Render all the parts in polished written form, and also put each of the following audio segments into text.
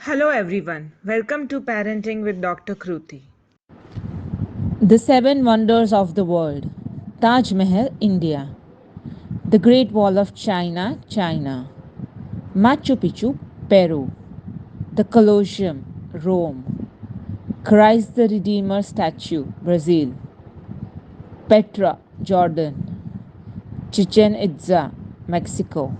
Hello everyone, welcome to Parenting with Dr. Kruti. The Seven Wonders of the World. Taj Mahal, India. The Great Wall of China, China. Machu Picchu, Peru. The Colosseum, Rome. Christ the Redeemer statue, Brazil. Petra, Jordan. Chichen Itza, Mexico.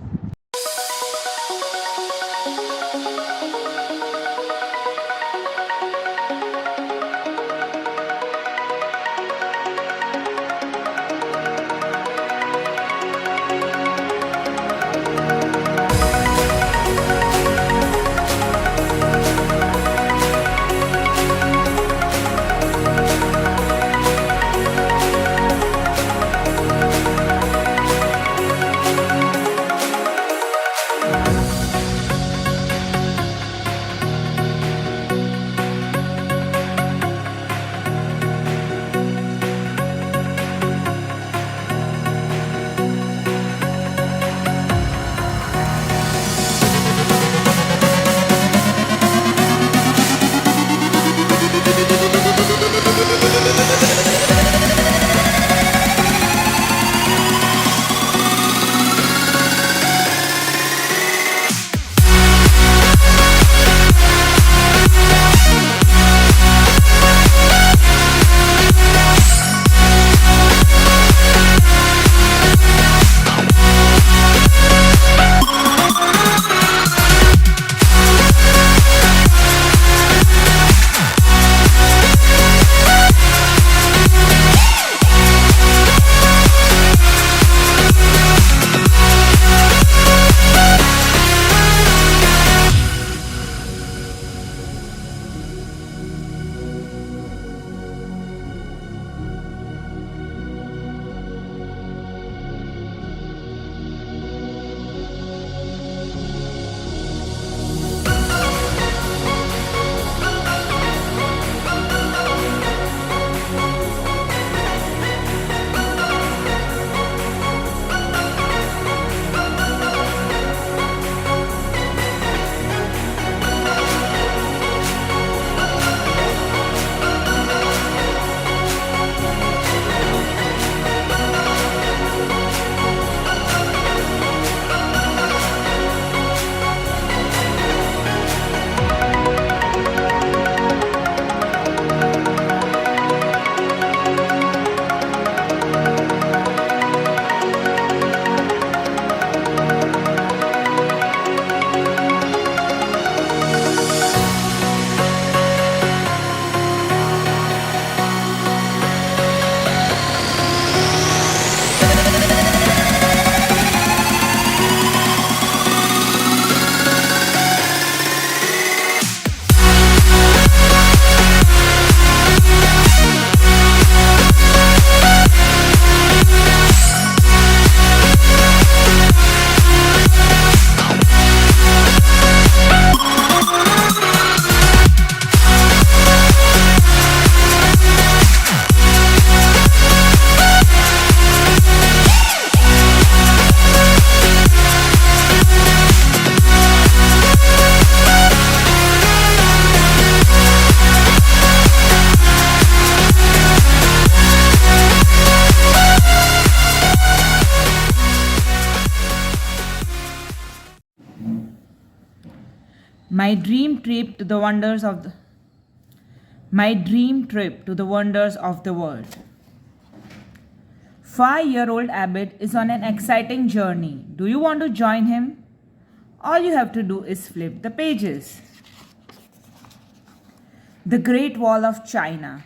My dream trip to the wonders of the My dream trip to the wonders of the world. 5-year-old Abbott is on an exciting journey. Do you want to join him? All you have to do is flip the pages. The Great Wall of China.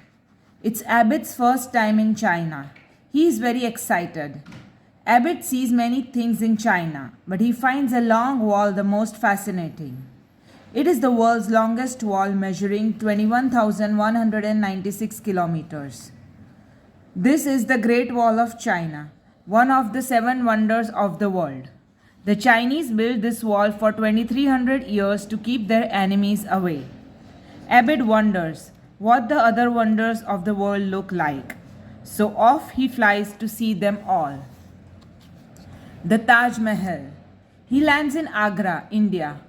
It's Abbott's first time in China. He is very excited. Abbott sees many things in China, but he finds a long wall the most fascinating. It is the world's longest wall, measuring 21,196 kilometers. This is the Great Wall of China, one of the 7 wonders of the world. The Chinese built this wall for 2300 years to keep their enemies away. Abbott wonders what the other wonders of the world look like. So off he flies to see them all. The Taj Mahal. He lands in Agra, India,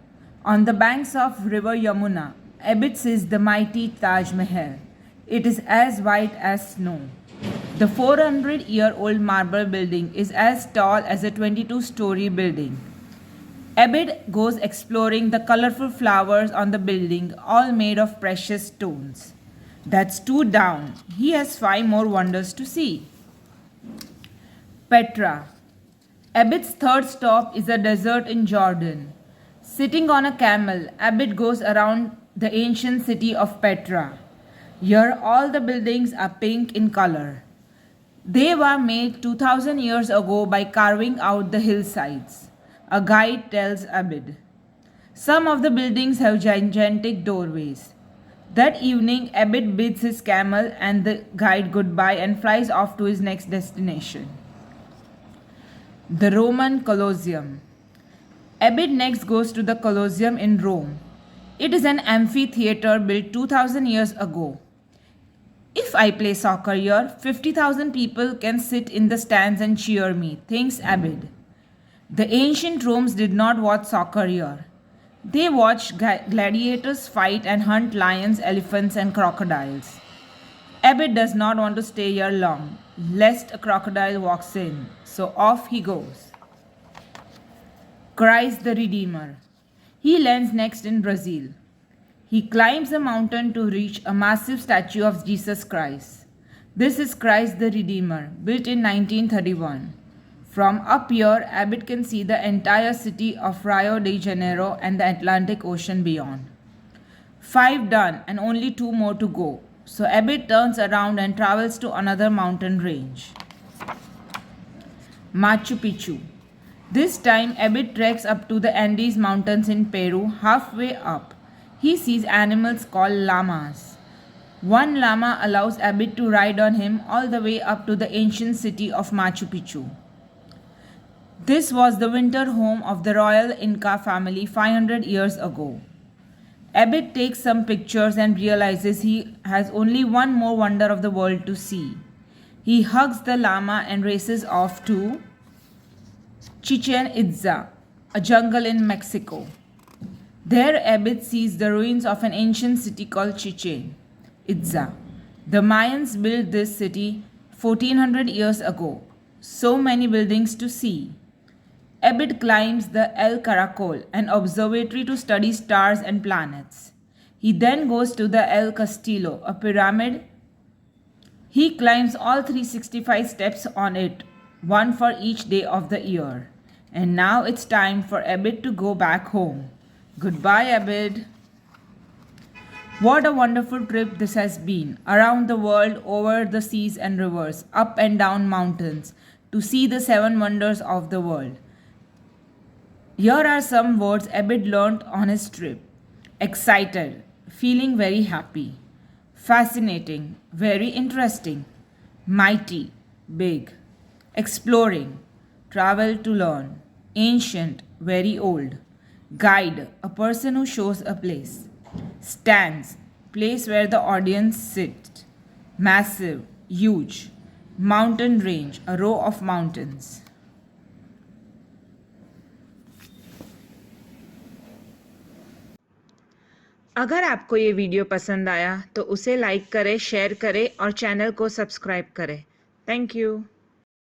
On the banks of river Yamuna, Abid sees the mighty Taj Mahal. It is as white as snow. The 400-year-old marble building is as tall as a 22-story building. Abid goes exploring the colorful flowers on the building, all made of precious stones. That's 2 down. He has 5 more wonders to see. Petra. Abid's third stop is a desert in Jordan. Sitting on a camel, Abid goes around the ancient city of Petra. Here, all the buildings are pink in color. They were made 2000 years ago by carving out the hillsides. A guide tells Abid. Some of the buildings have gigantic doorways. That evening, Abid bids his camel and the guide goodbye and flies off to his next destination. The Roman Colosseum. Abid next goes to the Colosseum in Rome. It is an amphitheater built 2000 years ago. If I play soccer here, 50,000 people can sit in the stands and cheer me, thinks Abid. The ancient Romans did not watch soccer here. They watched gladiators fight and hunt lions, elephants, and crocodiles. Abid does not want to stay here long, lest a crocodile walks in, so off he goes. Christ the Redeemer. He lands next in Brazil. He climbs a mountain to reach a massive statue of Jesus Christ. This is Christ the Redeemer, built in 1931. From up here, Abid can see the entire city of Rio de Janeiro and the Atlantic Ocean beyond. 5 done and only 2 more to go. So Abid turns around and travels to another mountain range. Machu Picchu. This time Abid treks up to the Andes Mountains in Peru. Halfway up, he sees animals called llamas. One llama allows Abid to ride on him all the way up to the ancient city of Machu Picchu. This was the winter home of the royal Inca family 500 years ago. Abid takes some pictures and realizes he has only one more wonder of the world to see. He hugs the llama and races off to Chichen Itza, a jungle in Mexico. There Abid sees the ruins of an ancient city called Chichen Itza. The Mayans built this city 1400 years ago. So many buildings to see. Abid climbs the El Caracol, an observatory to study stars and planets. He then goes to the El Castillo, a pyramid. He climbs all 365 steps on it, one for each day of the year. And now it's time for Abid to go back home. Goodbye, Abid. What a wonderful trip this has been. Around the world, over the seas and rivers, up and down mountains, to see the 7 wonders of the world. Here are some words Abid learnt on his trip. Excited, feeling very happy. Fascinating, very interesting. Mighty, big. Exploring, travel to learn. Ancient, very old. Guide, a person who shows a place. Stands, place where the audience sits. Massive, huge. Mountain range, a row of mountains. अगर आपको ये video पसंद आया तो उसे like करें, share करें और चैनल को सब्सक्राइब करें। Thank you.